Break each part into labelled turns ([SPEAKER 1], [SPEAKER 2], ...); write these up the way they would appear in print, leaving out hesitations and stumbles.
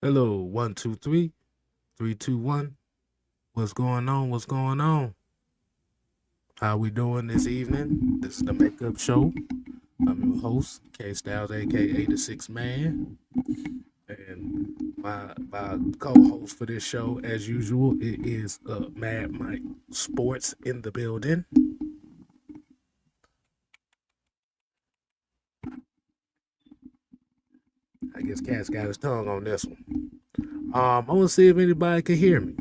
[SPEAKER 1] Hello, 1, 2, 3, 3, 2, 1. What's going on? What's going on? How we doing this evening? This is the Makeup Show. I'm your host, K Styles, aka the Six Man, and my co-host for this show, as usual, it is Mad Mike Sports in the building. I guess Cat's got his tongue on this one. I want to see if anybody can hear me.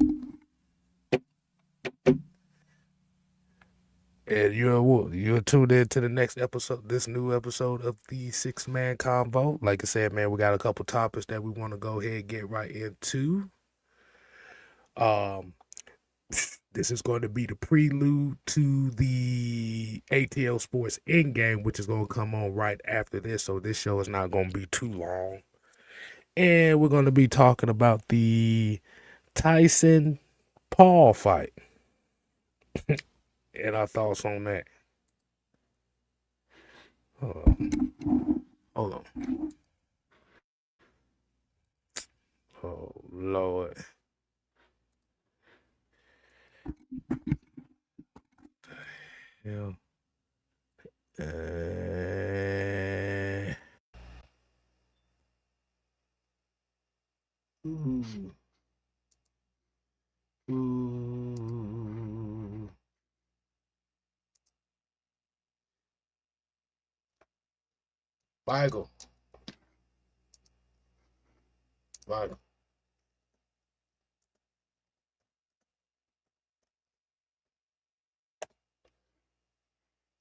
[SPEAKER 1] And you're tuned in to the next episode, this new episode of the Six Man Convo. Like I said, man, we got a couple topics that we want to go ahead and get right into. Um, this is going to be the prelude to the ATL Sports End Game, which is going to come on right after this. So this show is not going to be too long. And we're going to be talking about the Tyson Paul fight and our thoughts on that. Hold on. Oh, Lord. Yeah. Ooh. Ooh. Weigel.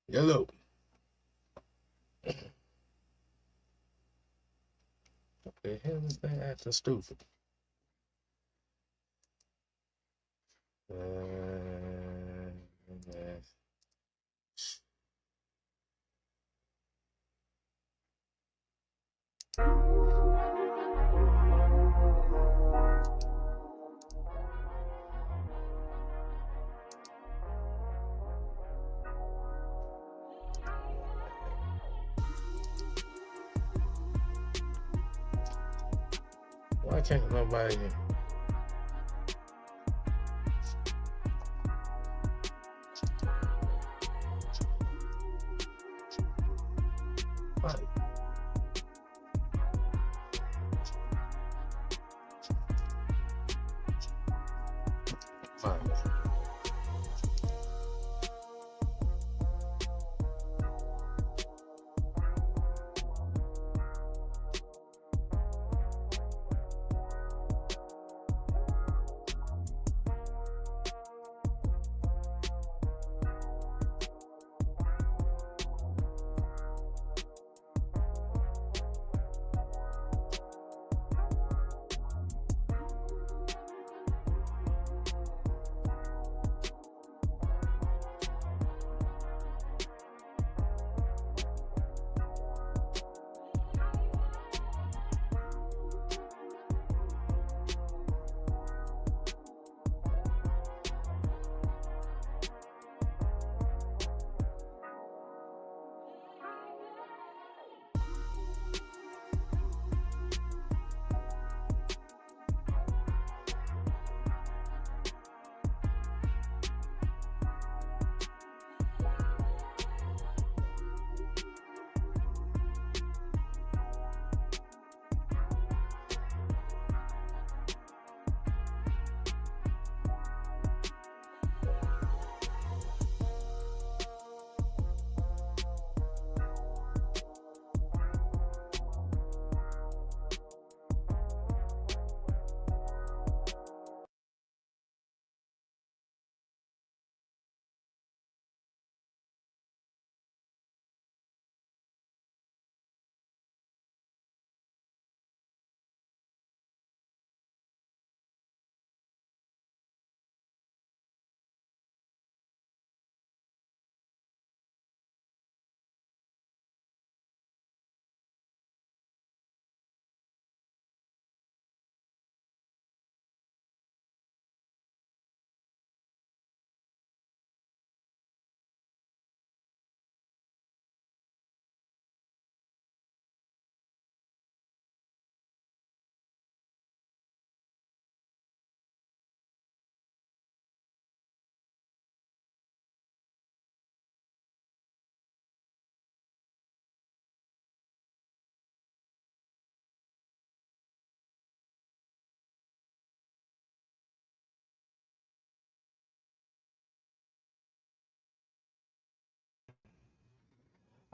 [SPEAKER 1] Yellow. What the hell is that acting stupid? Why can't nobody? Fight. Fight.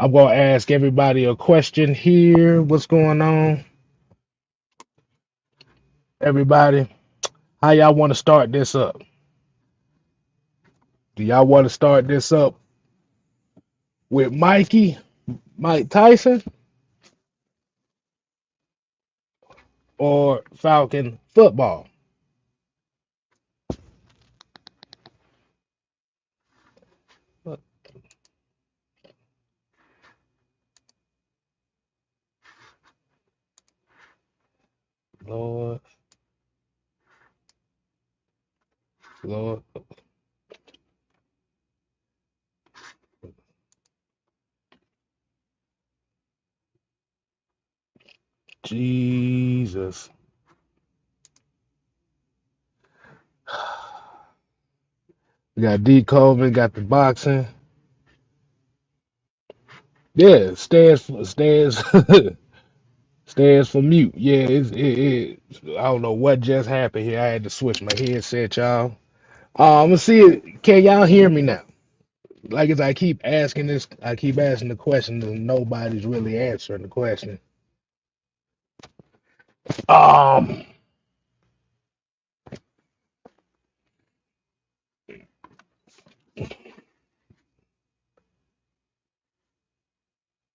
[SPEAKER 1] I'm gonna ask everybody a question here. What's going on, everybody? How y'all want to start this up? Do y'all want to start this up with Mike Tyson, or Falcon football? Lord, Lord, Jesus. We got D. Colvin, got the boxing. Yeah, stands stands for mute. Yeah, I don't know what just happened here. I had to switch my headset, y'all. I'm gonna see it. Can y'all hear me now? Like as I keep asking this, I keep asking the question, and nobody's really answering the question. Um,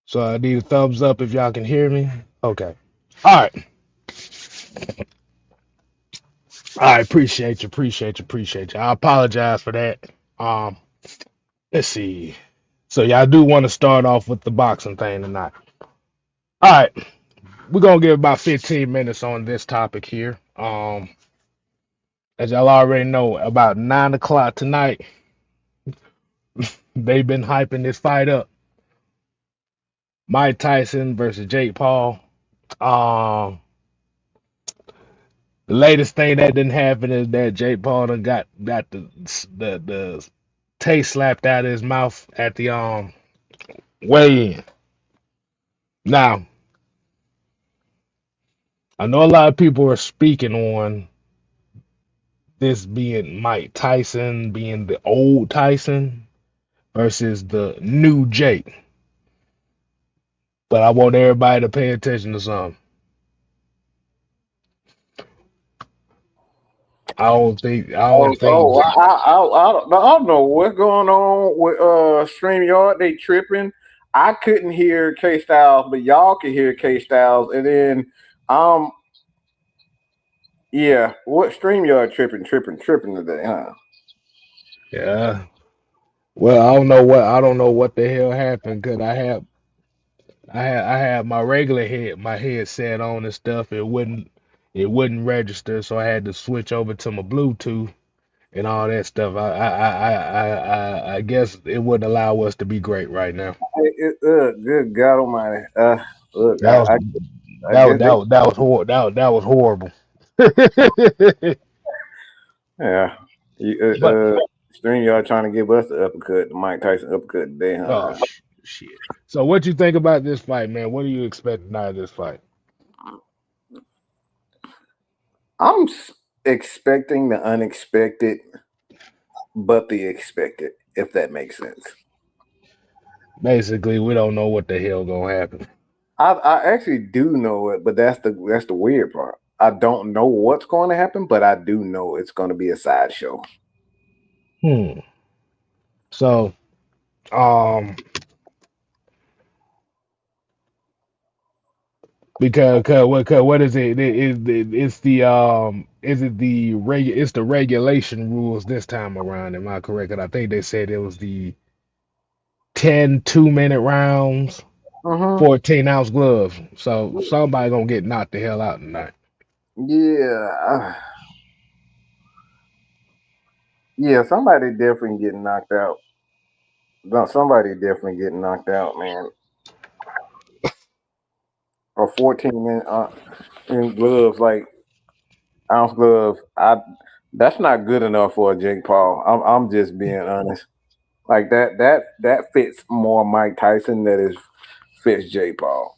[SPEAKER 1] so I need a thumbs up if y'all can hear me. Okay. All right. I appreciate you. I apologize for that. Um, let's see. So y'all do want to start off with the boxing thing tonight. All right, we're gonna give about 15 minutes on this topic here. As y'all already know, about 9 o'clock tonight, they've been hyping this fight up. Mike Tyson versus Jake Paul. Um, the latest thing that didn't happen is that Jake Paul done got the taste slapped out of his mouth at the weigh-in. Now, I know a lot of people are speaking on this being Mike Tyson being the old Tyson versus the new Jake. But I want everybody to pay attention to something. I
[SPEAKER 2] Oh,
[SPEAKER 1] don't think
[SPEAKER 2] oh, I don't know what's going on with StreamYard. They tripping. I couldn't hear K Styles, but y'all could hear K Styles. And then, um, yeah, what StreamYard tripping today, huh?
[SPEAKER 1] yeah. Well, I don't know what the hell happened because I had my regular my headset on and stuff. It wouldn't register, so I had to switch over to my Bluetooth and all that stuff. I guess it wouldn't allow us to be great right now.
[SPEAKER 2] Good God Almighty. Look,
[SPEAKER 1] That was
[SPEAKER 2] I
[SPEAKER 1] that was
[SPEAKER 2] guess
[SPEAKER 1] that
[SPEAKER 2] they,
[SPEAKER 1] was, that was that was horrible.
[SPEAKER 2] yeah. You,
[SPEAKER 1] But
[SPEAKER 2] StreamYard trying to give us the uppercut, the Mike Tyson uppercut today,
[SPEAKER 1] oh
[SPEAKER 2] huh?
[SPEAKER 1] shit. So what you think about this fight, man? What do you expect out of this fight?
[SPEAKER 2] Expecting the unexpected, but the expected, if that makes sense.
[SPEAKER 1] Basically, we don't know what the hell gonna happen.
[SPEAKER 2] I actually do know it, but that's the weird part. I don't know what's going to happen, but I do know it's going to be a sideshow.
[SPEAKER 1] Hmm. So, um, because what is it? It's the is it the it's the regulation rules this time around? Am I correct? And I think they said it was the 10 2-minute rounds,
[SPEAKER 2] Mm-hmm.
[SPEAKER 1] 14-ounce gloves. So somebody gonna get knocked the hell out tonight.
[SPEAKER 2] Yeah, yeah. Somebody definitely getting knocked out. No, somebody definitely getting knocked out, man. Or 14 minute in gloves, like ounce gloves. That's not good enough for a Jake Paul. I'm just being honest. Like that fits more Mike Tyson than it fits Jake Paul.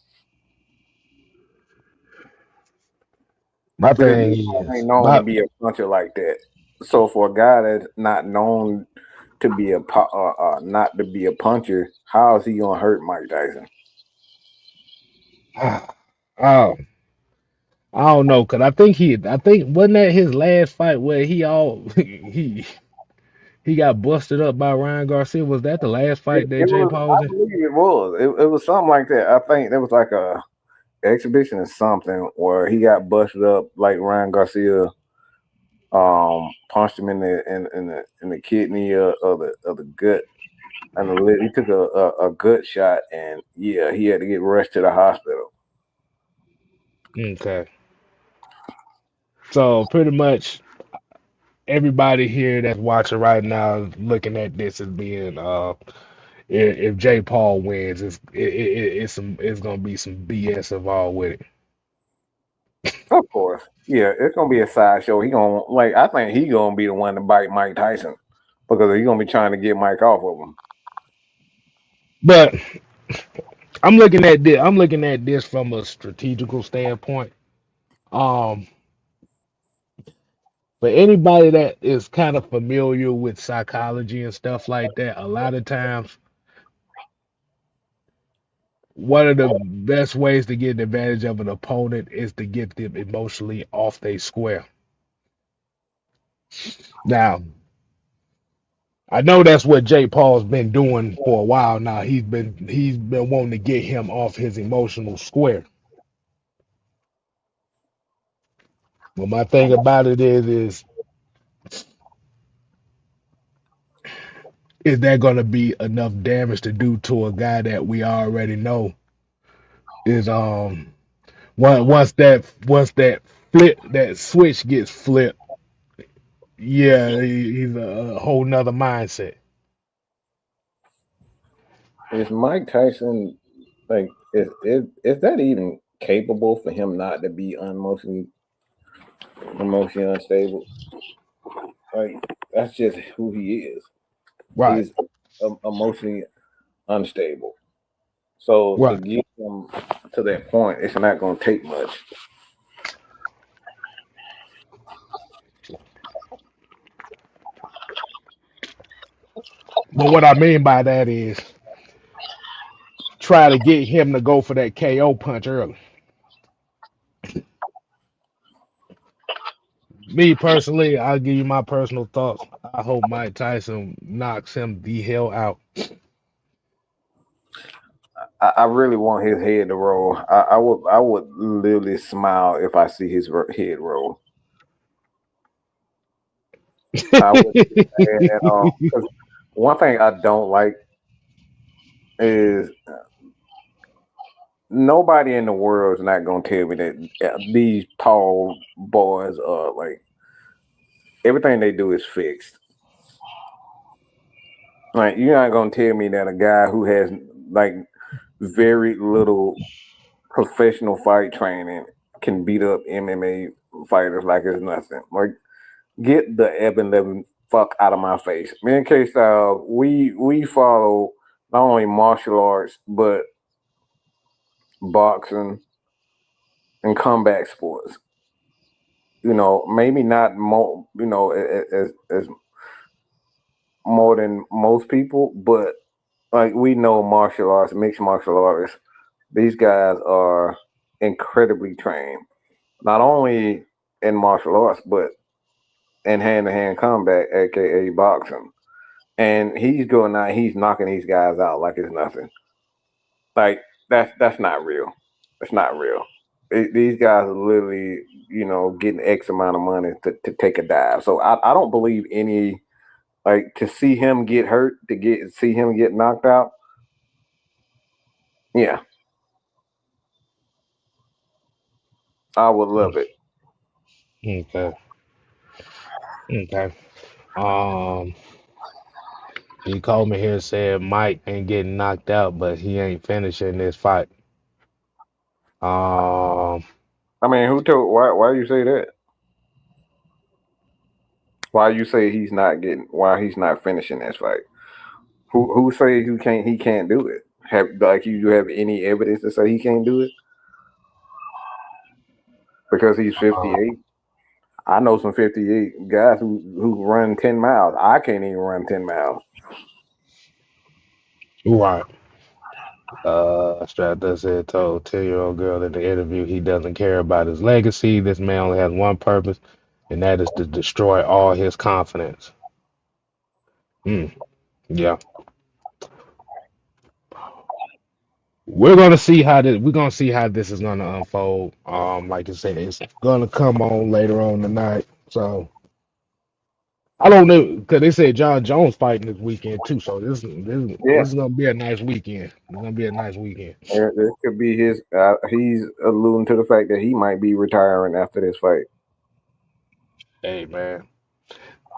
[SPEAKER 1] My
[SPEAKER 2] Because
[SPEAKER 1] thing
[SPEAKER 2] Jake Paul
[SPEAKER 1] is
[SPEAKER 2] ain't known to
[SPEAKER 1] my
[SPEAKER 2] be a puncher like that. So for a guy that's not known to be not to be a puncher, how is he gonna hurt Mike Tyson?
[SPEAKER 1] Oh, I don't know, cause I think wasn't that his last fight where he got busted up by Ryan Garcia? Was that the last fight that
[SPEAKER 2] It
[SPEAKER 1] Jay
[SPEAKER 2] was,
[SPEAKER 1] Paul was
[SPEAKER 2] I
[SPEAKER 1] in?
[SPEAKER 2] believe it was. It was something like that. I think there was like a exhibition or something where he got busted up like Ryan Garcia punched him in the kidney of the gut and he took a gut shot and yeah he had to get rushed to the hospital.
[SPEAKER 1] Okay, so pretty much everybody here that's watching right now is looking at this as being if Jay Paul wins, it's gonna be some BS involved with it.
[SPEAKER 2] Of course, yeah, it's gonna be a sideshow. He gonna like I think he gonna be the one to bite Mike Tyson because he's gonna be trying to get Mike off of him.
[SPEAKER 1] But I'm looking at this. I'm looking at this from a strategical standpoint. Um, but anybody that is kind of familiar with psychology and stuff like that, a lot of times, one of the best ways to get advantage of an opponent is to get them emotionally off their square. Now, I know that's what Jay Paul's been doing for a while now. He's been wanting to get him off his emotional square. But my thing about it is that going to be enough damage to do to a guy that we already know is once that switch gets flipped, yeah, he's a whole nother mindset.
[SPEAKER 2] Is Mike Tyson like is that even capable for him not to be emotionally unstable? Like that's just who he is.
[SPEAKER 1] Right,
[SPEAKER 2] He's emotionally unstable. So to
[SPEAKER 1] right.
[SPEAKER 2] get him to that point, it's not going to take much.
[SPEAKER 1] But what I mean by that is try to get him to go for that KO punch early. Me personally, I'll give you my personal thoughts. I hope Mike Tyson knocks him the hell out.
[SPEAKER 2] I really want his head to roll. I would literally smile if I see his head roll. I would be mad at all. 'Cause one thing I don't like is nobody in the world is not gonna tell me that these tall boys are like everything they do is fixed. Like you're not gonna tell me that a guy who has like very little professional fight training can beat up MMA fighters like it's nothing. Like get the ebb and living fuck out of my face. Me and K Style, we follow not only martial arts but boxing and combat sports. You know, maybe not more. You know, as more than most people, but like we know martial arts, mixed martial arts. These guys are incredibly trained, not only in martial arts but in hand-to-hand combat, aka boxing. And he's going out, he's knocking these guys out like it's nothing. Like that's not real. It's not real. These guys are literally, you know, getting X amount of money to take a dive. So I don't believe any like to see him get hurt, to get see him get knocked out. Yeah, I would love it.
[SPEAKER 1] Okay. Okay. Um, he called me here and said Mike ain't getting knocked out, but he ain't finishing this fight. Um,
[SPEAKER 2] I mean, who told? Why you say that? Why you say he's not getting? Why he's not finishing this fight? Who say he can't do it? Have like you have any evidence to say he can't do it because he's
[SPEAKER 1] uh,
[SPEAKER 2] 58? I know some 58 guys who run 10 miles. I can't even run 10 miles.
[SPEAKER 1] Right. Strata said, told 10-year-old girl in the interview he doesn't care about his legacy. This man only has one purpose, and that is to destroy all his confidence. Mm, yeah. We're gonna see how this is gonna unfold. Like I said, it's gonna come on later on tonight. So I don't know because they said John Jones fighting this weekend too. So
[SPEAKER 2] Yeah,
[SPEAKER 1] this is gonna be a nice weekend. It's gonna be a nice weekend.
[SPEAKER 2] this could be his. He's alluding to the fact that he might be retiring after this fight.
[SPEAKER 1] Hey man,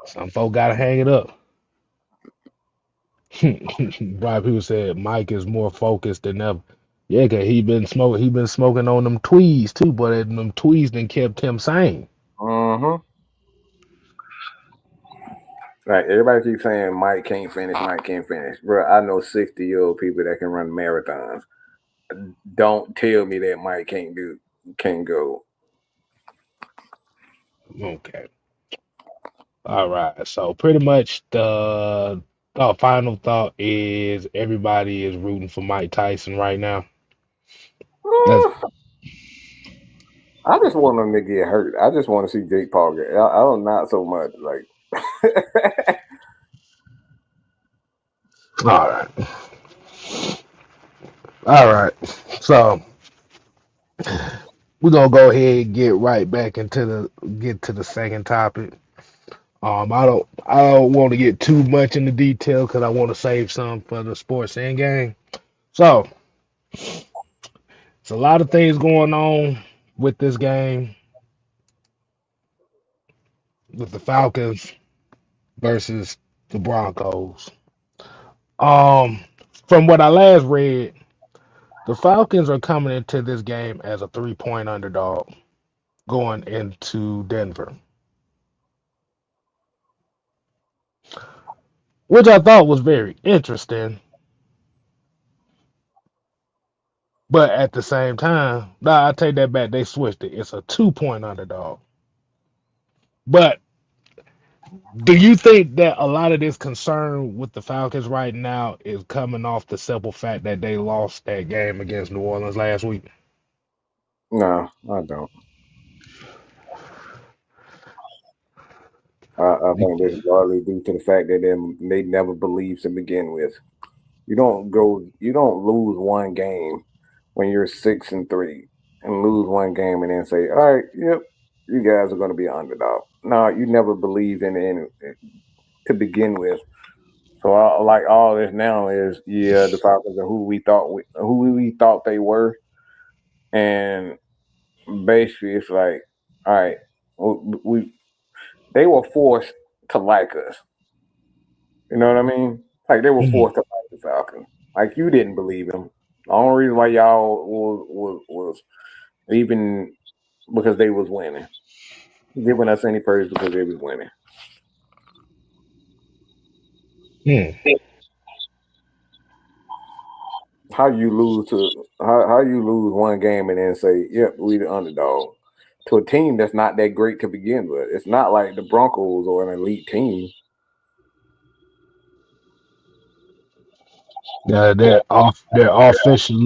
[SPEAKER 1] some folk gotta hang it up. Right, people said Mike is more focused than ever. Yeah, cause he been smoking on them tweeds too, but them tweeds done kept him sane.
[SPEAKER 2] Mm-hmm. Like everybody keeps saying Mike can't finish, Mike can't finish. Bro, I know 60-year-old people that can run marathons. Don't tell me that Mike can't go.
[SPEAKER 1] Okay. All right. So pretty much the final thought is everybody is rooting for Mike Tyson right now. That's
[SPEAKER 2] I just want him to get hurt. I just want to see Jake Paul get. I don't not so much like.
[SPEAKER 1] all right. All right. So we're gonna go ahead and get to the second topic. I don't want to get too much into detail because I want to save some for the sports end game. So it's a lot of things going on with this game with the Falcons versus the Broncos. Um, from what I last read, the Falcons are coming into this game as a 3-point underdog going into Denver, which I thought was very interesting. But at the same time, nah, I take that back. They switched it. It's a 2-point underdog. But do you think that a lot of this concern with the Falcons right now is coming off the simple fact that they lost that game against New Orleans last week?
[SPEAKER 2] No, I don't. I think this is largely due to the fact that they never believed to begin with. You don't lose one game when you're 6-3 and lose one game and then say, all right, yep, you guys are going to be an underdog. No, you never believed in to begin with. So like all this now is the Falcons are who we thought they were, and basically it's like, all right, we they were forced to like us. You know what I mean? Like they were
[SPEAKER 1] Mhm.
[SPEAKER 2] forced to like the Falcons. Like you didn't believe them. The only reason why y'all was even because they was winning, giving us any praise because they was winning.
[SPEAKER 1] Hmm.
[SPEAKER 2] How you lose one game and then say, "Yep, we the underdog" to a team that's not that great to begin with. It's not like the Broncos or an elite team.
[SPEAKER 1] They're off. They're offensive.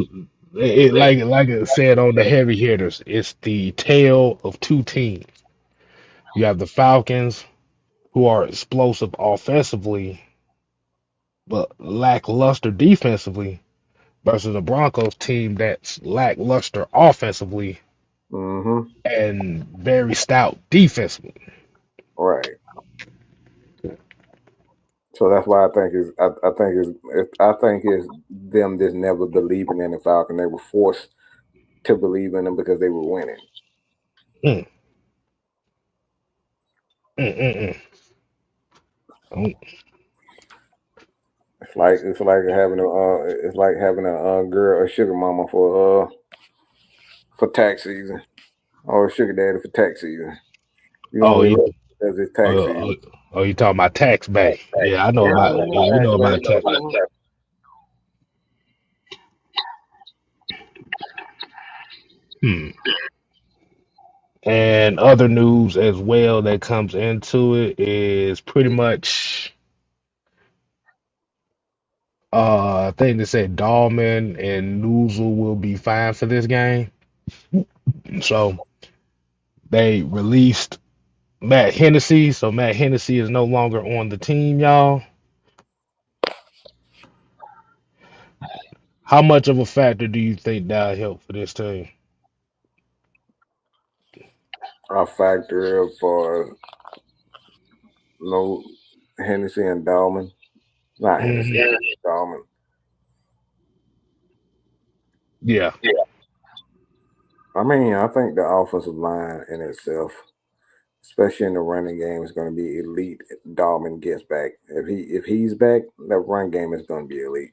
[SPEAKER 1] Like I said on the heavy hitters, it's the tale of two teams. You have the Falcons, who are explosive offensively but lackluster defensively, versus the Broncos team that's lackluster offensively
[SPEAKER 2] Mm-hmm.
[SPEAKER 1] and very stout defensively.
[SPEAKER 2] Right. So that's why I think it's them just never believing in the Falcon. They were forced to believe in them because they were winning.
[SPEAKER 1] Mm, mm, mm, mm. Oh,
[SPEAKER 2] It's like having a girl, a sugar mama for tax season, or a sugar daddy for tax season. You
[SPEAKER 1] oh,
[SPEAKER 2] only
[SPEAKER 1] you,
[SPEAKER 2] love it because it's tax
[SPEAKER 1] oh,
[SPEAKER 2] season.
[SPEAKER 1] oh, oh, you talking about tax bay? Yeah, I know
[SPEAKER 2] Yeah,
[SPEAKER 1] about. Yeah, we
[SPEAKER 2] tax
[SPEAKER 1] know about tax.
[SPEAKER 2] baby.
[SPEAKER 1] Hmm. And other news as well that comes into it is pretty much I think they said Dahlman and Noozle will be fine for this game. So they released Matt Hennessy. So Matt Hennessy is no longer on the team, y'all. How much of a factor do you think that helped for this team?
[SPEAKER 2] A factor for no Hennessy and Dahlman. Not Hennessy,
[SPEAKER 1] Hmm.
[SPEAKER 2] Dahlman.
[SPEAKER 1] Yeah,
[SPEAKER 2] I mean, I think the offensive line in itself, especially in the running game, is going to be elite. If Dahlman gets back. If he's back, the run game is going to be elite.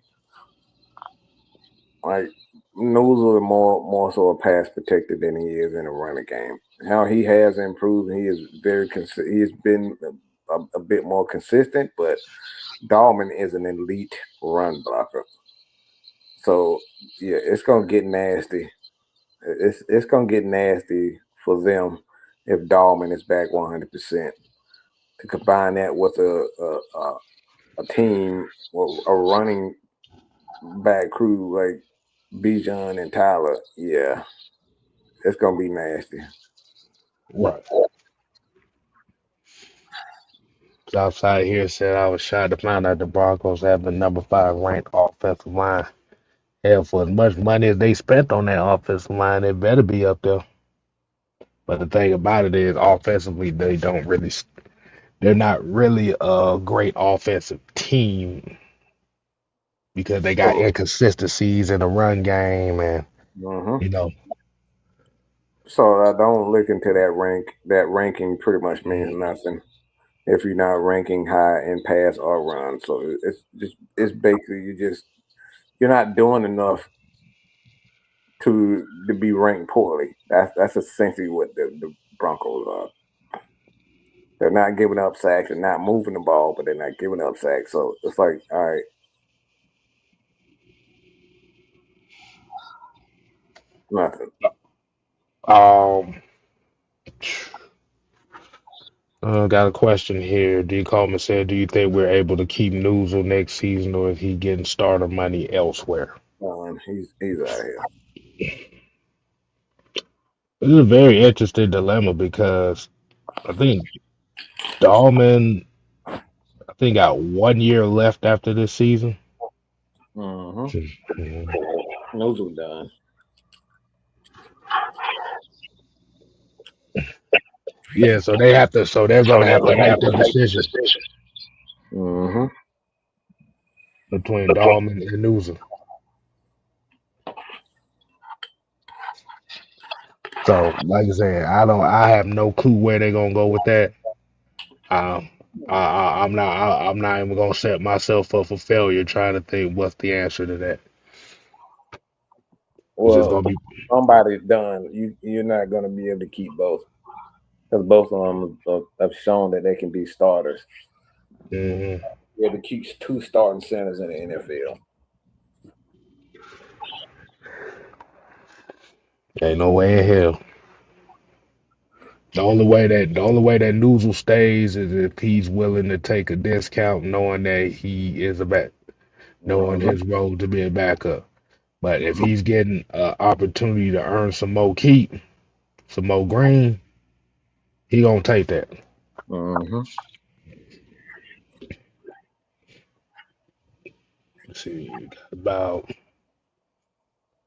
[SPEAKER 2] Like Noozle is more so a pass protector than he is in a running game. How he has improved, he is he's been a bit more consistent, but Dahlman is an elite run blocker. So yeah, it's gonna get nasty. It's gonna get nasty for them if Dahlman is back 100%. To combine that with a team, a running back crew like Bijan and Tyler, yeah, it's gonna be nasty.
[SPEAKER 1] right. Southside here said I was shocked to find out the Broncos have the number five ranked offensive line. Hell, for as much money as they spent on that offensive line, it better be up there. But the thing about it is, offensively, they're not really a great offensive team because they got
[SPEAKER 2] So,
[SPEAKER 1] inconsistencies in the run game, and
[SPEAKER 2] uh-huh.
[SPEAKER 1] you know,
[SPEAKER 2] So I don't look into that rank. That ranking pretty much means
[SPEAKER 1] mm,
[SPEAKER 2] nothing if you're not ranking high in pass or run. So it's basically you're not doing enough to be ranked poorly. That's essentially what the Broncos are. They're not giving up sacks. They're not moving the ball, but they're not giving up sacks. So it's like, all right, nothing.
[SPEAKER 1] um, got a question here. D. Coleman said, "Do you think we're able to keep Newsel next season, or is he getting starter money elsewhere?"
[SPEAKER 2] He's out of here.
[SPEAKER 1] This is a very interesting dilemma because I think Dahlman, I think, got 1 year left after this season.
[SPEAKER 2] Mm-hmm.
[SPEAKER 1] Mhm.
[SPEAKER 2] Those are done.
[SPEAKER 1] Yeah, so they're gonna have to make the decision
[SPEAKER 2] Mm-hmm.
[SPEAKER 1] between Dahlman and Newsome. So, like I said, I have no clue where they're gonna go with that. Um, I'm not even gonna set myself up for failure trying to think what's the answer to that. It's just
[SPEAKER 2] Well,
[SPEAKER 1] gonna be,
[SPEAKER 2] somebody's done. You're not going to be able to keep both because both of them have shown that they can be starters.
[SPEAKER 1] mhm.
[SPEAKER 2] You're able to keep two starting centers in the NFL.
[SPEAKER 1] Ain't no way in hell. The only way that Newsome stays is if he's willing to take a discount, knowing that he is a back, knowing
[SPEAKER 2] Mm-hmm.
[SPEAKER 1] his role to be a backup. But if he's getting an opportunity to earn some more keep, some more green, he gonna take that.
[SPEAKER 2] Mm-hmm.
[SPEAKER 1] Let's see, we got about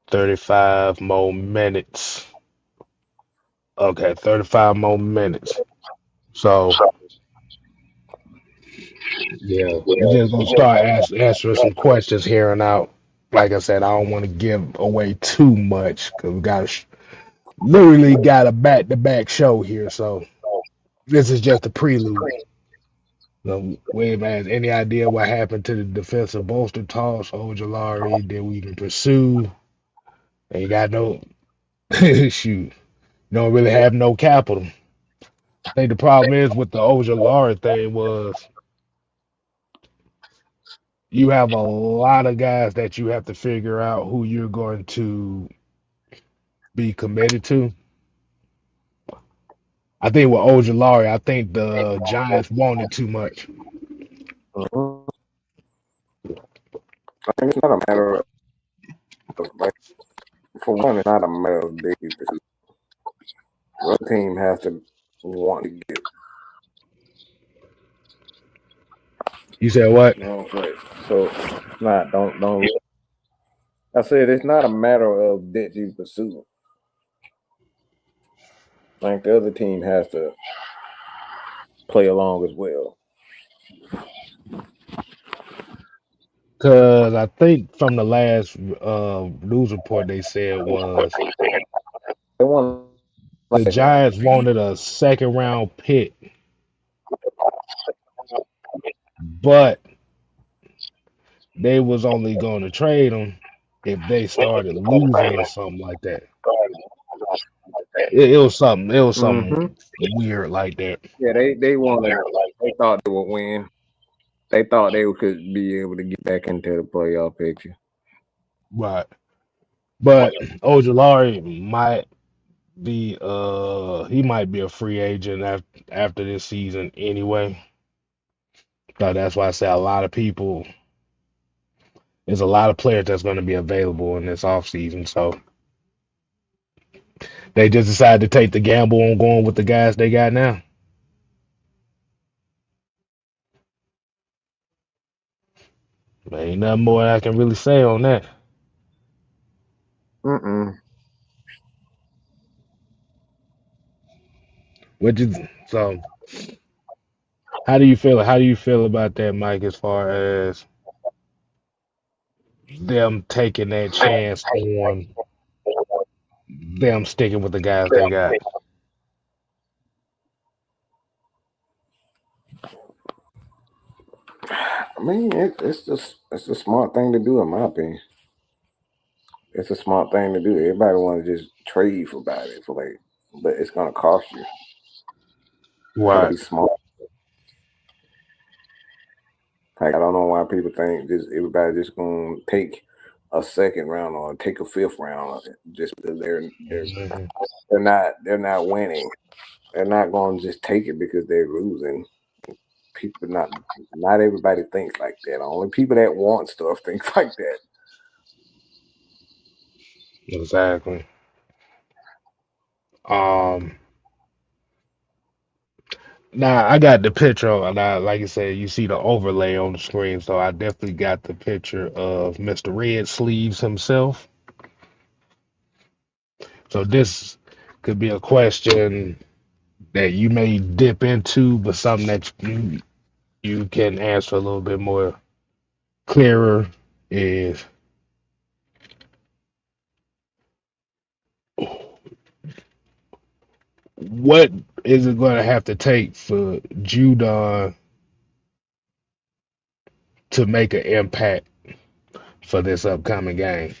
[SPEAKER 1] 35 more minutes. Okay, 35 more minutes. So yeah, we just gonna start answering some questions here and out. Like I said, I don't want to give away too much because we got literally got a back-to-back show here. So this is just a prelude. So, William has any idea what happened to the defensive bolster toss? Ojolari, did we even pursue? Ain't got no shoot. Don't really have no capital. I think the problem is with the Ojolari thing was you have a lot of guys that you have to figure out who you're going to be committed to. I think with Ojulari, I think the Giants wanted too much.
[SPEAKER 2] Mhm. I think it's not a matter of like for one, it's not a matter of big pursuit. The other team has to want to get
[SPEAKER 1] You said what?
[SPEAKER 2] wrong play. So not don't. I said it's not a matter of that you pursue. Like the other team has to play along as well.
[SPEAKER 1] Because I think from the last news report they said was
[SPEAKER 2] They want like
[SPEAKER 1] the
[SPEAKER 2] second round.
[SPEAKER 1] Giants wanted a second round pick, but they was only going to trade them if they started losing or something like that. It was something. It was something
[SPEAKER 2] Mm-hmm.
[SPEAKER 1] weird like that.
[SPEAKER 2] Yeah, they wanted. They thought they would win. They thought they could be able to get back into the playoff picture.
[SPEAKER 1] Right. But Ojulari might be he might be a free agent after this season anyway. So that's why I say a lot of people there's a lot of players that's going to be available in this offseason. So they just decided to take the gamble on going with the guys they got now. There ain't nothing more I can really say on that.
[SPEAKER 2] Mm-mm.
[SPEAKER 1] Which is so how do you feel? How do you feel about that, Mike, as far as them taking that chance on them sticking with the guys they got?
[SPEAKER 2] I mean, it's a smart thing to do in my opinion. It's a smart thing to do. Everybody want to just trade for about it for like, but it's gonna cost you. Gotta
[SPEAKER 1] Right.
[SPEAKER 2] be smart. Like I don't know why people think just everybody just gonna take a second round or take a fifth round just because
[SPEAKER 1] Mhm.
[SPEAKER 2] they're not winning. They're not gonna just take it because they're losing. People not everybody thinks like that. Only people that want stuff think like that.
[SPEAKER 1] Exactly. Um, Now I got the picture, and like I said, you see the overlay on the screen, so I definitely got the picture of Mr. Red Sleeves himself. So this could be a question that you may dip into, but something that you can answer a little bit more clearer is what is it going to have to take for Judon to make an impact for this upcoming game?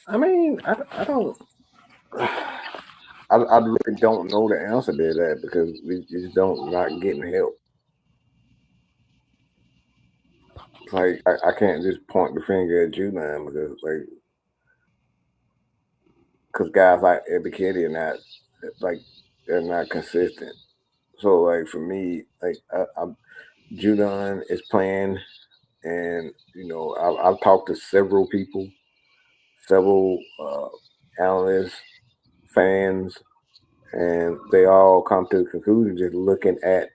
[SPEAKER 2] I mean, I don't. I really don't know the answer to that because we just don't not getting help. Like I can't just point the finger at Julian because guys like Ebikidi are not like they're not consistent. So like for me, like Judon is playing, and I've talked to several people, several analysts, fans, and they all come to the conclusion just looking at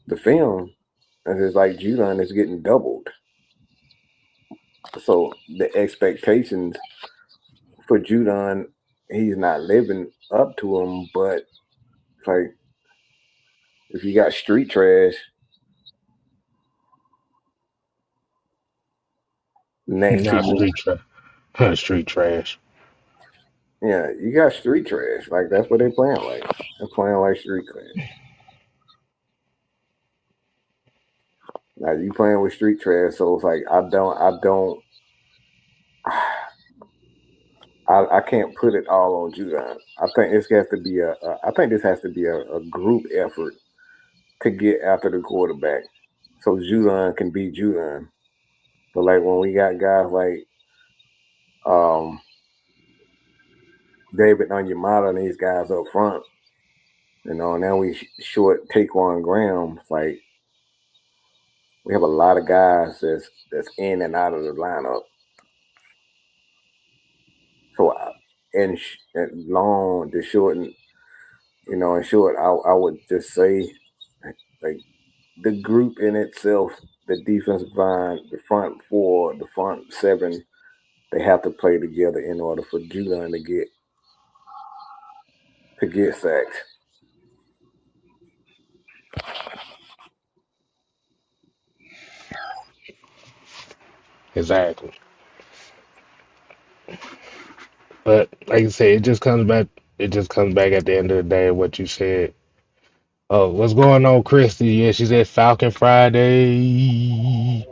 [SPEAKER 2] the film, and it's like Judon is getting doubled. So the expectations for Judon, he's not living up to them. But like if you got street trash next to
[SPEAKER 1] Not
[SPEAKER 2] you,
[SPEAKER 1] street trash.
[SPEAKER 2] yeah, you got street trash. Like that's what they're playing like. They're playing like street trash. Now you playing with street trash, so it's like I can't put it all on Judon. I think this has to be I think this has to be a group effort to get after the quarterback, so Judon can be Judon. But like when we got guys like um, David Onyemata and these guys up front, now we short Taquan Graham. Like we have a lot of guys that's in and out of the lineup. So and long the short and in short, I would just say like the group in itself, the defensive line, the front four, the front seven, they have to play together in order for Judon to get sacks.
[SPEAKER 1] Exactly. But like I said, it just comes back. It just comes back at the end of the day what you said. Oh, what's going on, Christy? Yeah, she said Falcon Friday.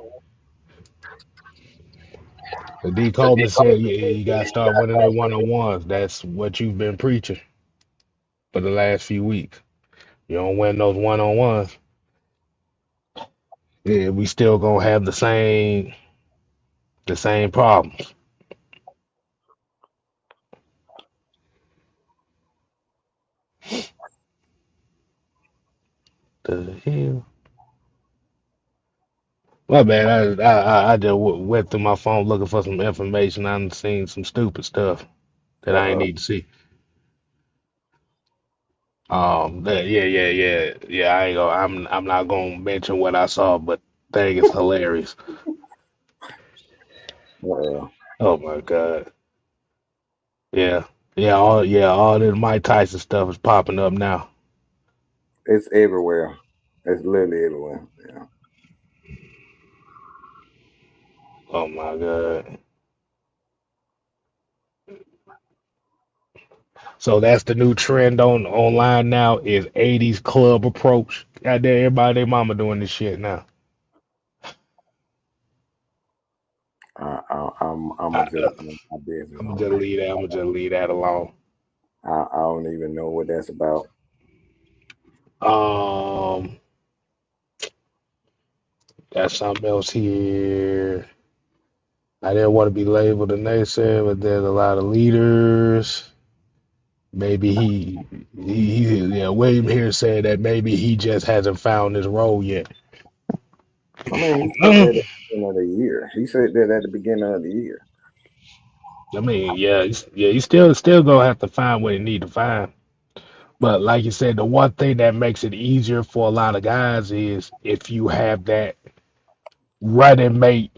[SPEAKER 1] The D Coleman said, yeah, you gotta start winning the one on ones. That's what you've been preaching for the last few weeks. You don't win those one on ones, yeah, we still gonna have the same problems. The hell? My bad. I just went through my phone looking for some information. I done seen some stupid stuff that I ain't
[SPEAKER 2] Uh,
[SPEAKER 1] need to see. Yeah. I ain't gonna. I'm not gonna mention what I saw, but thing is hilarious.
[SPEAKER 2] uh,
[SPEAKER 1] Oh my god. Yeah, all this Mike Tyson stuff is popping up now.
[SPEAKER 2] it's everywhere. It's literally everywhere. Yeah.
[SPEAKER 1] Oh my god. So that's the new trend on online now is 80s club approach. Goddamn, everybody, their mama doing this shit now.
[SPEAKER 2] I'm
[SPEAKER 1] I,
[SPEAKER 2] gonna just mind my business
[SPEAKER 1] I'm gonna
[SPEAKER 2] on
[SPEAKER 1] just
[SPEAKER 2] that.
[SPEAKER 1] leave that. I'm gonna just leave that alone.
[SPEAKER 2] I don't even know what that's about.
[SPEAKER 1] Um, got something else here. I didn't want to be labeled a naysayer, but there's a lot of leaders. Maybe yeah. William here said that maybe he just hasn't found his role yet.
[SPEAKER 2] I mean, he said that
[SPEAKER 1] I
[SPEAKER 2] at the beginning of the year. He said that at the beginning of the year.
[SPEAKER 1] mean, yeah, you still gonna have to find what you need to find. But like you said, the one thing that makes it easier for a lot of guys is if you have that running mate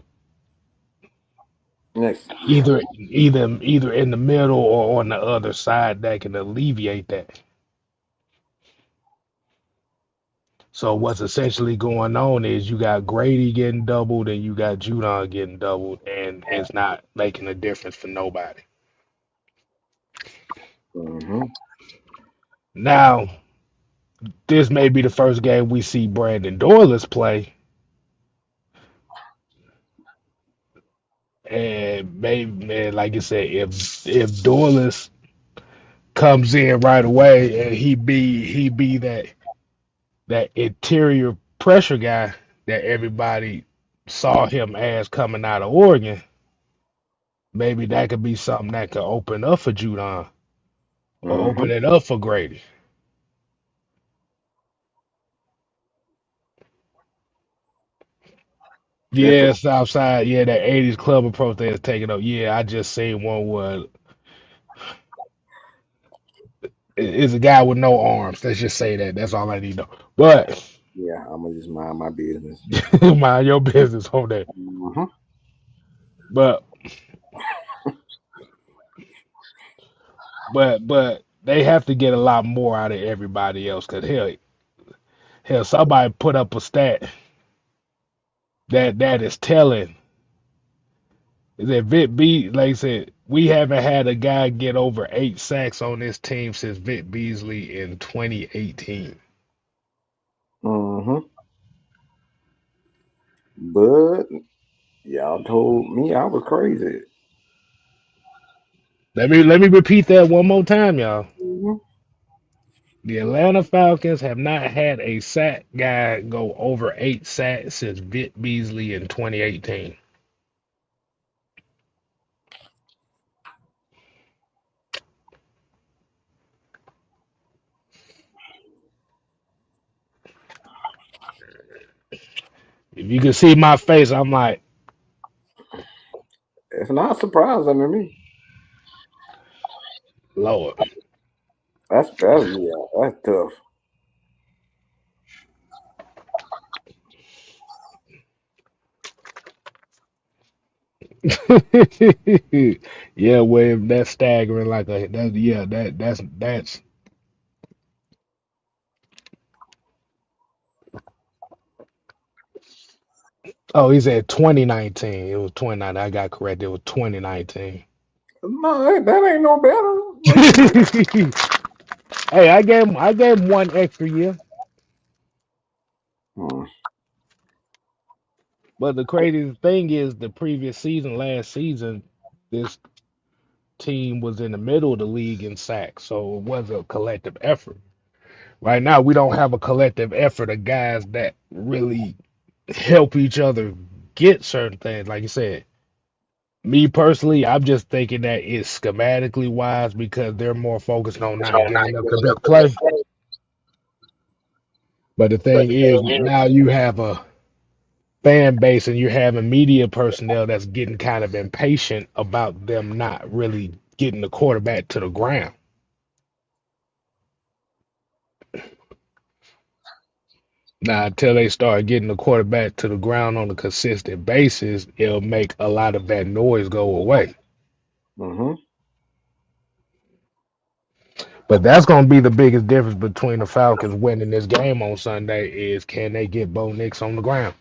[SPEAKER 2] Yeah.
[SPEAKER 1] either in the middle or on the other side that can alleviate that. So what's essentially going on is you got Grady getting doubled and you got Judon getting doubled, and it's not making a difference for nobody.
[SPEAKER 2] Mm-hmm.
[SPEAKER 1] Now, this may be the first game we see Brandon Doyless play, and maybe, man, like you said, if Doyless comes in right away and he be that interior pressure guy that everybody saw him as coming out of Oregon, maybe that could be something that could open up for Judon or
[SPEAKER 2] Mm-hmm.
[SPEAKER 1] open it up for Grady.
[SPEAKER 2] That's a
[SPEAKER 1] Yeah, Southside, yeah, that 80s club approach they was taking up. Yeah, I just seen one where it's a guy with no arms. Let's just say that. That's all I need to know. But
[SPEAKER 2] yeah. I'm gonna just mind my business.
[SPEAKER 1] mind your business on that.
[SPEAKER 2] Mm-hmm.
[SPEAKER 1] But but they have to get a lot more out of everybody else. Cause hell, somebody put up a stat that is telling that Vic B, like I said, we haven't had a guy get over 8 sacks on this team since Vic Beasley in 2018.
[SPEAKER 2] Mm-hmm. But y'all told me I was crazy.
[SPEAKER 1] Let me repeat that one more time, y'all.
[SPEAKER 2] Mm-hmm.
[SPEAKER 1] The Atlanta Falcons have not had a sack guy go over 8 sacks since Vic Beasley in 2018. If you can see my face, I'm like,
[SPEAKER 2] It's not surprising to me.
[SPEAKER 1] Lord.
[SPEAKER 2] That's tough.
[SPEAKER 1] Yeah, William, that's staggering like a that yeah, that's oh, he said 2019. It was 2019. I got correct. It was 2019.
[SPEAKER 2] No, that ain't no better. What you mean?
[SPEAKER 1] Hey, I gave him 1 extra year.
[SPEAKER 2] Hmm.
[SPEAKER 1] But the crazy thing is the previous season, last season, this team was in the middle of the league in sacks, so it was a collective effort. Right now, we don't have a collective effort of guys that really help each other get certain things. Like you said, me personally, I'm just thinking that it's schematically wise because they're more focused on not giving up the big play. But the thing is, now you have a fan base and you're having media personnel that's getting kind of impatient about them not really getting the quarterback to the ground. Now, until they start getting the quarterback to the ground on a consistent basis, it'll make a lot of that noise go away.
[SPEAKER 2] Mm-hmm.
[SPEAKER 1] But that's going to be the biggest difference between the Falcons winning this game on Sunday is can they get Bo Nix on the ground?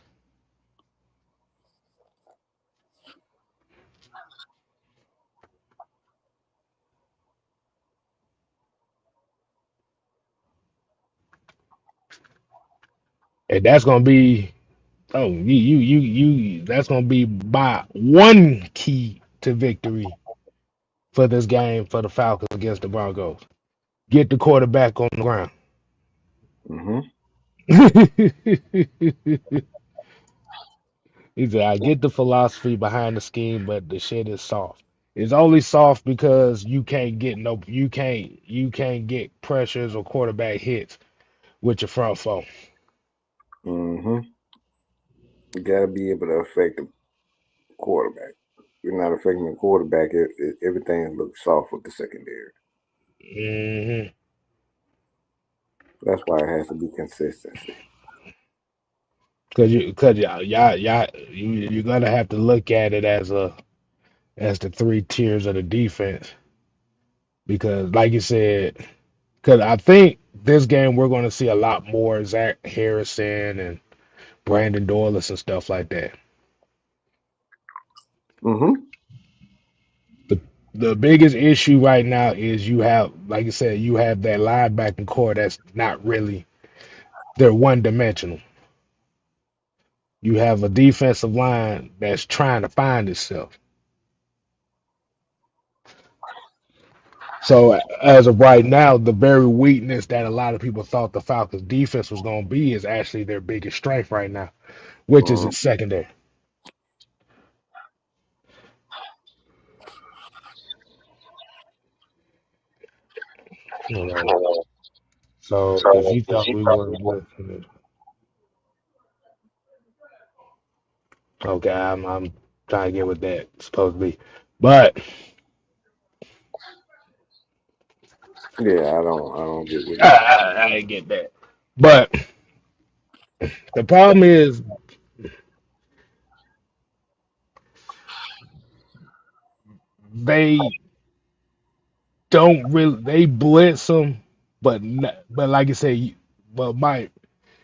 [SPEAKER 1] And that's going to be that's going to be by one key to victory for this game for the Falcons against the Broncos. Get the quarterback on the ground.
[SPEAKER 2] Mm-hmm.
[SPEAKER 1] He said, I get the philosophy behind the scheme, but the shit is soft. It's only soft because you can't get pressures or quarterback hits with your front four.
[SPEAKER 2] Mm-hmm. You gotta be able to affect the quarterback. If you're not affecting the quarterback, everything looks soft with the secondary.
[SPEAKER 1] hmm
[SPEAKER 2] That's why it has to be consistency.
[SPEAKER 1] You're gonna have to look at it as the 3 tiers of the defense because, like you said, because I think this game we're gonna see a lot more Zach Harrison and Brandon Doylis and stuff like that.
[SPEAKER 2] Mm-hmm.
[SPEAKER 1] The the biggest issue right now is you have, like you said, you have that linebacking core that's not really they're one dimensional. You have a defensive line that's trying to find itself. So as of right now, the very weakness that a lot of people thought the Falcons defense was going to be is actually their biggest strength right now, which is
[SPEAKER 2] Mm-hmm.
[SPEAKER 1] its secondary. You know, so if you thought we were with, okay, I'm trying to get what that's supposed to be, but
[SPEAKER 2] Yeah, I don't get what
[SPEAKER 1] I,
[SPEAKER 2] you.
[SPEAKER 1] I didn't get that. But the problem is they don't really they blitz them, but like I said, but Mike,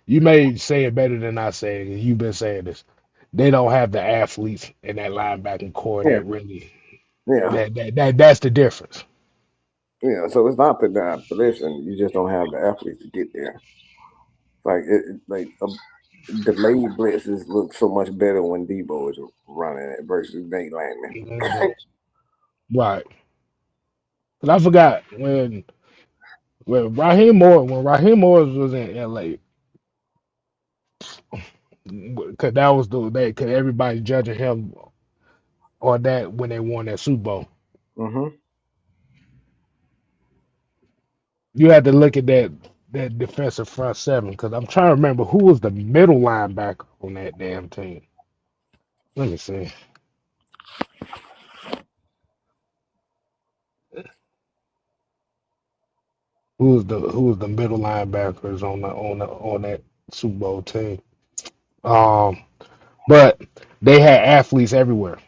[SPEAKER 1] you may say it better than I say it. 'Cause you've been saying this. They don't have the athletes in that linebacking core
[SPEAKER 2] Yeah,
[SPEAKER 1] that really
[SPEAKER 2] yeah,
[SPEAKER 1] that's the difference.
[SPEAKER 2] yeah. So it's not that position. You just don't have the athletes to get there. Like delayed blitzes look so much better when Debo is running it versus Nate Landman.
[SPEAKER 1] Mhm. Right. 'Cause I forgot when. when Raheem Morris was in LA, because that was because everybody judging him on that when they won that Super Bowl.
[SPEAKER 2] Mm-hmm.
[SPEAKER 1] You had to look at that defensive front seven because I'm trying to remember who was the middle linebacker on that damn team. Let me see. Who was the middle linebackers on that Super Bowl team? Um, but they had athletes everywhere.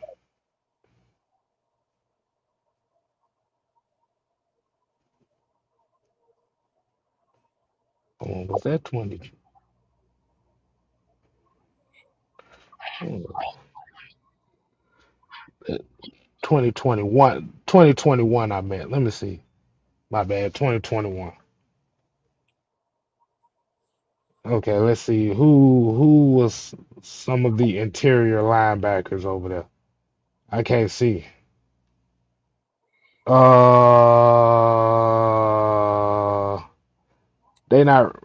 [SPEAKER 1] Was that 2021? 2021, I meant. Let me see. My bad. 2021. Okay, let's see. Who was some of the interior linebackers over there? I can't see. They not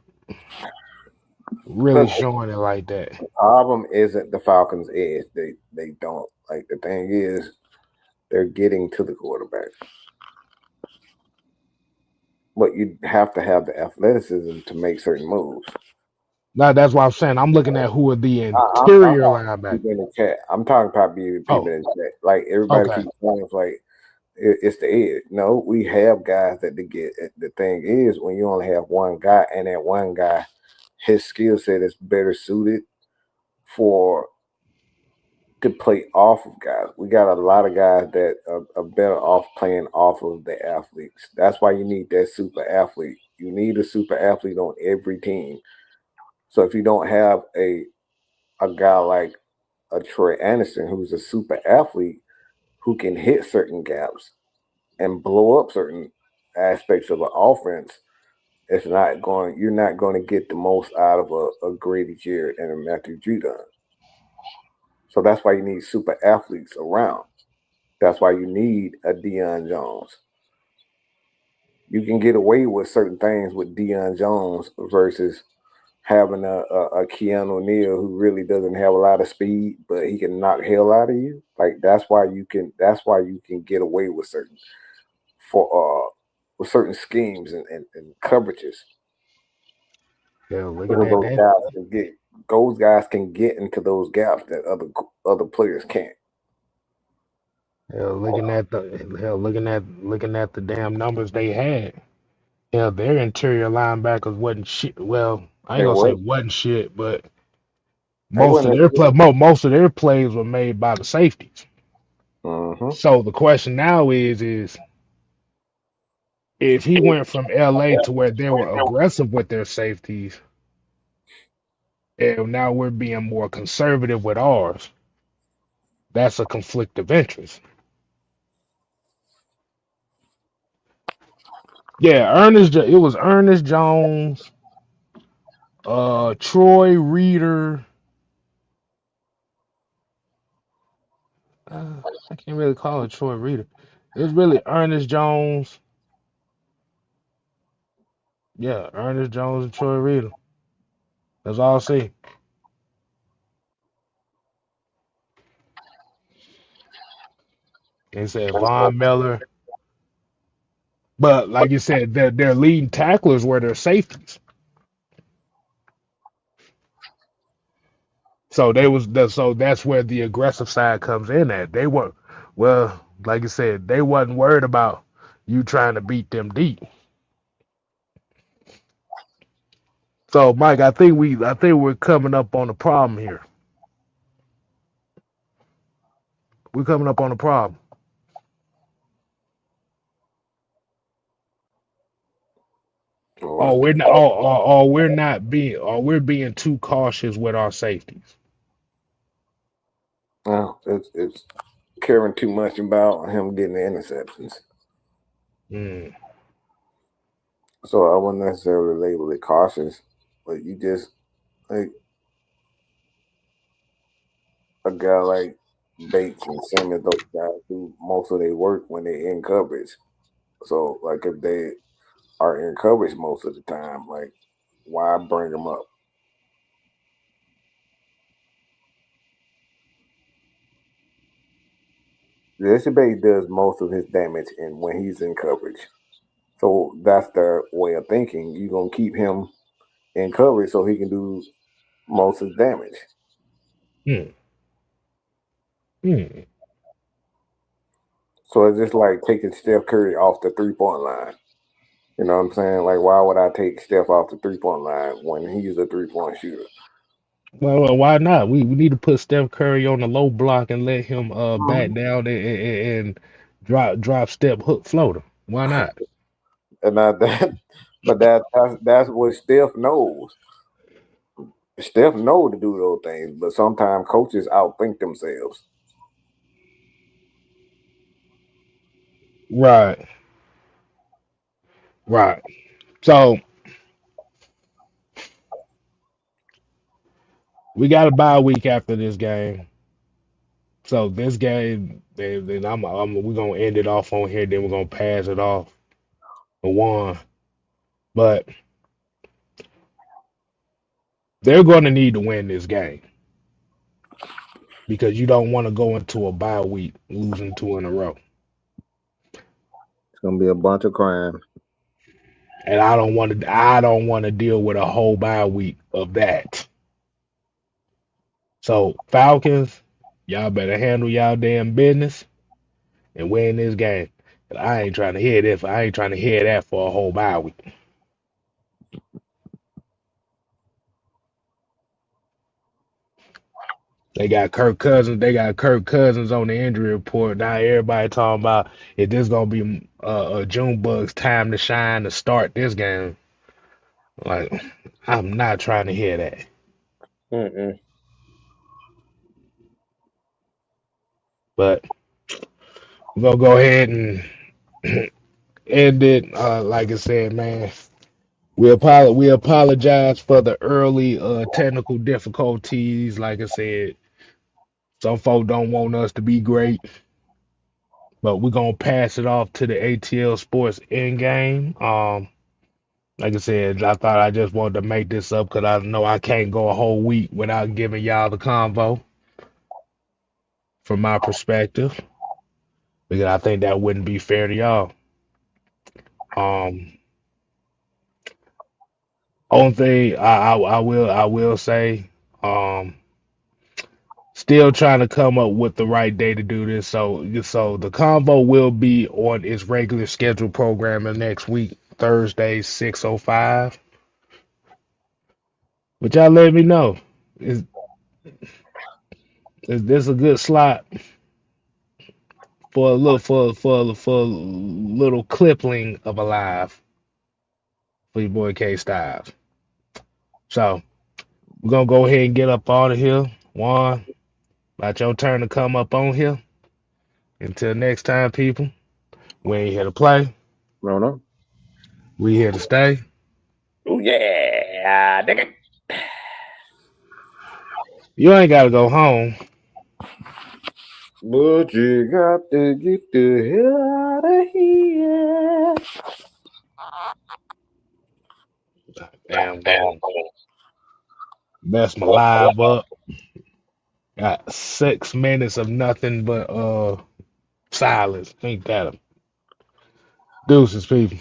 [SPEAKER 1] really
[SPEAKER 2] Look,
[SPEAKER 1] showing it like that.
[SPEAKER 2] the problem isn't the Falcons' edge. They don't like the thing is they're getting to the quarterback, but you have to have the athleticism to make certain moves.
[SPEAKER 1] Now that's what I'm saying. I'm looking at who are the
[SPEAKER 2] I'm
[SPEAKER 1] interior
[SPEAKER 2] talking to
[SPEAKER 1] linebackers.
[SPEAKER 2] people in the chat. I'm talking about people
[SPEAKER 1] Oh,
[SPEAKER 2] in the chat. Like everybody
[SPEAKER 1] okay.
[SPEAKER 2] keeps saying, it's like it's the edge. No, we have guys that they get. The thing is, when you only have one guy, and that one guy, his skill set is better suited for to play off of guys. We got a lot of guys that are better off playing off of the athletes. That's why you need that super athlete. You need a super athlete on every team. So if you don't have a guy like a Troy Anderson who's a super athlete who can hit certain gaps and blow up certain aspects of an offense, it's not going. You're not going to get the most out of a Grady Jarrett and a Matthew Judon. So that's why you need super athletes around. That's why you need a Deion Jones. You can get away with certain things with Deion Jones versus having a Keanu Neal who really doesn't have a lot of speed, but he can knock hell out of you. Like that's why you can get away for with certain schemes and coverages.
[SPEAKER 1] Yeah, looking
[SPEAKER 2] Because
[SPEAKER 1] at that.
[SPEAKER 2] those guys can get into those gaps that other players can't.
[SPEAKER 1] Looking at the damn numbers they had. Yeah, their interior linebackers wasn't shit. Well, I ain't
[SPEAKER 2] They
[SPEAKER 1] gonna say
[SPEAKER 2] were
[SPEAKER 1] wasn't shit, but
[SPEAKER 2] they weren't.
[SPEAKER 1] most of their plays were made by the safeties.
[SPEAKER 2] Mm-hmm.
[SPEAKER 1] So the question now is if he went from LA to where they were aggressive with their safeties, and now we're being more conservative with ours, that's a conflict of interest. Yeah, it was Ernest Jones, Troy Reader. I can't really call it Troy Reader. It's really Ernest Jones. Yeah, Ernest Jones and Troy Reader. That's all I see. They said Von Miller. But like you said, their leading tacklers were their safeties. So that's where the aggressive side comes in at. They were well, like you said, they wasn't worried about you trying to beat them deep. So Mike, I think we're coming up on a problem here. We're coming up on a problem. Oh, we're not. We're being too cautious with our safeties.
[SPEAKER 2] Well, it's caring too much about him getting the interceptions.
[SPEAKER 1] Mm.
[SPEAKER 2] So I wouldn't necessarily label it cautious, but you just like a guy like Bates and Simmons, those guys do most of their work when they're in coverage. So like if they are in coverage most of the time. Like, why bring them up? Jesse Bates does most of his damage in when he's in coverage. So that's their way of thinking. You're gonna keep him in coverage so he can do most of his damage.
[SPEAKER 1] Hmm. Hmm.
[SPEAKER 2] So it's just like taking Steph Curry off the 3-point line. You know what I'm saying? Like, why would I take Steph off the 3-point line when he's a 3-point shooter?
[SPEAKER 1] Well, why not? We need to put Steph Curry on the low block and let him back
[SPEAKER 2] Mhm.
[SPEAKER 1] down and drop step hook floater. Why not?
[SPEAKER 2] And not that, but that's what Steph knows. Steph knows to do those things, but sometimes coaches outthink themselves.
[SPEAKER 1] Right, right. So we got a bye week after this game. So this game, then we're gonna end it off on here. Then we're gonna pass it off for one. But they're gonna need to win this game because you don't want to go into a bye week losing two in a row.
[SPEAKER 2] It's gonna be a bunch of crime.
[SPEAKER 1] And I don't want to deal with a whole bye week of that. So Falcons, y'all better handle y'all damn business and win this game. And I ain't trying to hear this. I ain't trying to hear that for a whole bye week. They got Kirk Cousins. They got Kirk Cousins on the injury report. Now everybody talking about if this gonna be a Junebug's time to shine to start this game. Like I'm not trying to hear that.
[SPEAKER 2] Mm-mm.
[SPEAKER 1] But we're gonna go ahead and end it. Like I said, man, we apologize for the early technical difficulties. Like I said, some folk don't want us to be great, but we're gonna pass it off to the ATL Sports end game. Like I said, I thought I just wanted to make this up because I know I can't go a whole week without giving y'all the convo from my perspective because I think that wouldn't be fair to y'all. Um, Only thing I will say, um, still trying to come up with the right day to do this. So the convo will be on its regular scheduled programming next week, Thursday, 6:05. But y'all let me know. Is is this a good slot for a little for a little clipping of a live for your boy K Styles? So we're gonna go ahead and get up out of here. Juan, about your turn to come up on here. Until next time, people. We ain't here to play.
[SPEAKER 2] No, no.
[SPEAKER 1] We here to stay.
[SPEAKER 2] Oh yeah, nigga.
[SPEAKER 1] You ain't gotta go home.
[SPEAKER 2] But you got to get the hell out of here.
[SPEAKER 1] Damn, gonna mess my live up. Got 6 minutes of nothing but silence. Ain't that a deuces, people.